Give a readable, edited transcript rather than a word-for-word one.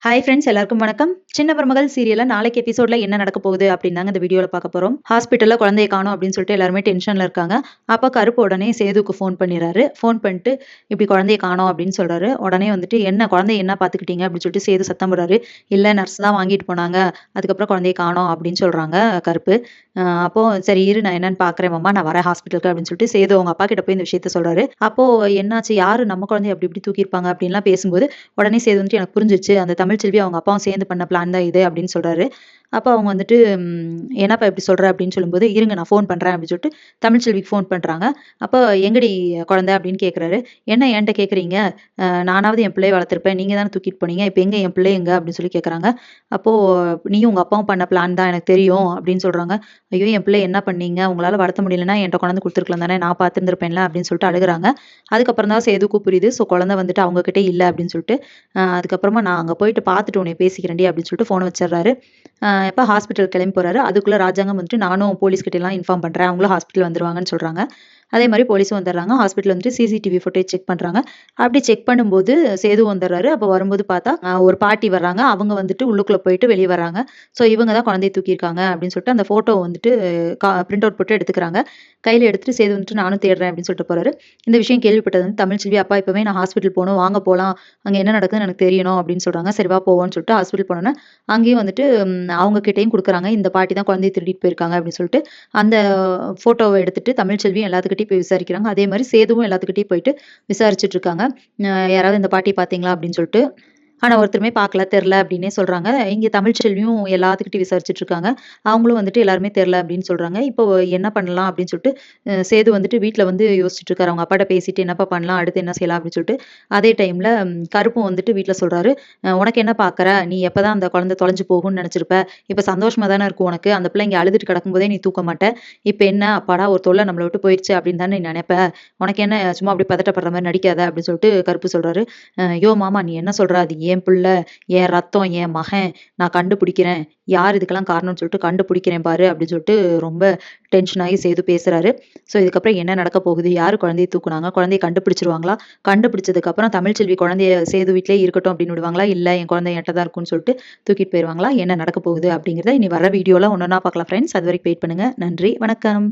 Hi friends, எல்லாருக்கும் வணக்கம். சின்ன மருமகள் சீரியல்ல நாளைக்கு எபிசோட்ல என்ன நடக்க போகுது அப்படின்னு தாங்க இந்த வீடியோல பார்க்க போறோம். ஹாஸ்பிட்டல்ல குழந்தைய காணோம் அப்படின்னு சொல்லிட்டு எல்லாருமே டென்ஷன்ல இருக்காங்க. அப்ப கருப்பு உடனே சேதுக்கு ஃபோன் பண்ணிடுறாரு. ஃபோன் பண்ணிட்டு இப்படி குழந்தைய காணோம் அப்படின்னு சொல்றாரு. உடனே வந்துட்டு என்ன குழந்தைய என்ன பார்த்துக்கிட்டீங்க அப்படின்னு சொல்லிட்டு சேது சத்தம் போடுறாரு. இல்ல நர்ஸ் தான் வாங்கிட்டு போனாங்க. அதுக்கப்புறம் குழந்தைய காணோம் அப்படின்னு சொல்றாங்க கருப்பு. அப்போ சரி இரு நான் என்னன்னு பார்க்குறேன் மாமா, நான் வரேன் ஹாஸ்பிட்டலுக்கு அப்படின்னு சொல்லிட்டு சேது அவங்க அப்பா கிட்ட போய் இந்த விஷயத்த சொல்றாரு. அப்போ என்னாச்சு, யாரு நம்ம குழந்தைய அப்படி இப்படி தூக்கியிருப்பாங்க அப்படின்லாம் பேசும்போது உடனே சேது வந்துட்டு எனக்கு புரிஞ்சிச்சு. அந்த தமிழ்ச்செல்வி அவங்க அப்பாவும் சேர்ந்து பண்ண பிளான் தான் இது அப்படின்னு சொல்றாரு. அப்ப அவங்க வந்துட்டு என்னப்பா இப்படி சொல்ற அப்படின்னு சொல்லும்போது, இருங்க நான் ஃபோன் பண்றேன் அப்படின்னு சொல்லிட்டு தமிழ்ச்செல்விக்கு ஃபோன் பண்றாங்க. அப்ப எங்கடி குழந்தை அப்படின்னு கேட்குறாரு. என்ன என்ட்ட கேட்குறீங்க? நானாவது என் பிள்ளைய வளர்த்துருப்பேன். நீங்க தானே தூக்கிட்டு போனீங்க. இப்ப எங்க என் பிள்ளை எங்க அப்படின்னு சொல்லி கேட்குறாங்க. அப்போ நீயும் உங்க அப்பாவும் பண்ண பிளான் தான் எனக்கு தெரியும் அப்படின்னு சொல்றாங்க. ஐயோ! என் பிள்ளை என்ன பண்ணீங்க? உங்களால வளர்த்த முடியலன்னா என்ட்ட கொண்டாந்து குடுத்துருக்கலாம் தானே! நான் பார்த்துருந்துருப்பேன்ல அப்படின்னு சொல்லிட்டு அழுகுறாங்க. அதுக்கப்புறம் தான் சேதுக்கும் புரியுது. ஸோ குழந்தை வந்துட்டு அவங்க கிட்ட இல்ல அப்படின்னு சொல்லிட்டு, அதுக்கப்புறமா நான் அங்க போயிட்டு பார்த்துட்டு உன்னைய பேசிக்கிறேன்டி அப்படின்னு சொல்லிட்டு ஃபோன வச்சுர்றாரு. எப்ப ஹாஸ்பிட்டல் கிளம்பி போறாரு. அதுக்குள்ள ராஜாங்கம் வந்துட்டு நானும் போலீஸ் கிட்டலாம் இன்ஃபார்ம் பண்றேன். அவங்களும் ஹாஸ்பிட்டல் வந்துருவாங்கன்னு சொல்றாங்க. அதே மாரி போலீஸும் வந்துடுறாங்க. ஹாஸ்பிட்டல் வந்துட்டு சிசிடிவி ஃபுட்டேஜ் செக் பண்றாங்க. அப்படி செக் பண்ணும்போது சேது வந்துடுறாரு. அப்ப வரும்போது பார்த்தா, ஒரு பாட்டி வர்றாங்க. அவங்க வந்துட்டு உள்ளுக்குள்ள போயிட்டு வெளிய வர்றாங்க. ஸோ இவங்க தான் குழந்தைய தூக்கியிருக்காங்க அப்படின்னு சொல்லிட்டு அந்த ஃபோட்டோ வந்துட்டு பிரிண்ட் அவுட் போட்டு எடுத்துக்கிறாங்க. கையில எடுத்துட்டு சேது வந்துட்டு நானும் தேடுறேன் அப்படின்னு சொல்லிட்டு போறாரு. இந்த விஷயம் கேள்விப்பட்டது வந்து தமிழ்ச்செல்வி, அப்பா இப்பவே நான் ஹாஸ்பிட்டல் போணும். வாங்க போலாம். அங்க என்ன நடக்குதுன்னு எனக்கு தெரியணும் அப்படின்னு சொல்றாங்க. சரி வா போவோம்ன்னு சொல்லிட்டு ஹாஸ்பிட்டல் போனோனே, அங்கேயும் வந்துட்டு அவங்க கிட்டயும் குடுக்குறாங்க. இந்த பாட்டி தான் குழந்தைய திருடிட்டு போயிருக்காங்க அப்படின்னு சொல்லிட்டு, அந்த ஃபோட்டோவ எடுத்துட்டு தமிழ்ச்செல்வியும் எல்லாத்துக்கிட்டயும் போய் விசாரிக்கிறாங்க. அதே மாரி சேதுவும் எல்லாத்துக்கிட்டயும் போயிட்டு விசாரிச்சுட்டு இருக்காங்க. யாராவது இந்த பாட்டிய பார்த்தீங்களா அப்படின்னு சொல்லிட்டு. ஆனா ஒருத்தருமே பார்க்கல, தெர்ல அப்டின்னே சொல்றாங்க. இங்க தமிழ்ச்செல்வியும் எல்லாத்துக்கிட்டயும் விசாரிச்சுட்டு இருக்காங்க. அவங்களும் வந்துட்டு எல்லாருமே தெர்ல அப்டின்னு சொல்றாங்க. இப்போ என்ன பண்ணலாம் அப்டின்னு சொல்லிட்டு சேது வந்துட்டு வீட்ல வந்து யோசிச்சுட்டு இருக்காரு. அவங்க அப்பாட்ட பேசிட்டு என்னப்பா பண்ணலாம்? அடுத்து என்ன செய்யலாம்? அப்டின்னு சொல்லிட்டு. அதே டைம்ல கருப்பும் வந்துட்டு வீட்ல சொல்றாரு. உனக்கு என்ன பார்க்குற? நீ எப்பதான் அந்த குழந்தை தொலைஞ்சு போகும்னு நெனச்சிருப்ப? இப்ப சந்தோஷமா தானே இருக்கும் உனக்கு. அந்த பிள்ளை இங்க அழுதுட்டு கிடக்கும்போதே நீ தூக்க மாட்ட. இப்ப என்ன அப்பாடா ஒரு தொல்ல நம்மள விட்டு போயிருச்சு அப்டின்னு தானே நீ நெனைப்ப? உனக்கு என்ன சும்மா அப்டி பதட்டப்படுற மாரி நடிக்காத அப்டின்னு சொல்லிட்டு கருப்பு சொல்றாரு. "யோவ் மாமா நீ என்ன சொல்ற? அது என் பிள்ள, என் ரத்தம், என் மகன். நான் கண்டுபிடிக்கிறேன். யார் இதுக்கெல்லாம் காரணம்னு சொல்லிட்டு கண்டுபிடிக்கிறேன் பாரு" அப்படின்னு சொல்லிட்டு ரொம்ப டென்ஷன் ஆகி சேது பேசுறாரு. ஸோ இதுக்கப்புறம் என்ன நடக்க போகுது? யாரு குழந்தைய தூக்குனாங்க? குழந்தைய கண்டுபிடிச்சிருவாங்களா? கண்டுபிடிச்சதுக்கு அப்புறம் தமிழ்ச்செல்வி குழந்தைய சேது வீட்லயே இருக்கட்டும் அப்படின்னு விடுவாங்களா? இல்ல என் குழந்தை என்ட்ட தான் இருக்கும்னு சொல்லிட்டு தூக்கிட்டு போயிருவாங்களா? என்ன நடக்க போகுது? அப்படிங்கிறத இனி வர வீடியோல ஒன்னொன்னா பார்க்கலாம் ஃப்ரெண்ட்ஸ். அதுவரைக்கும் வெயிட் பண்ணுங்க. நன்றி, வணக்கம்.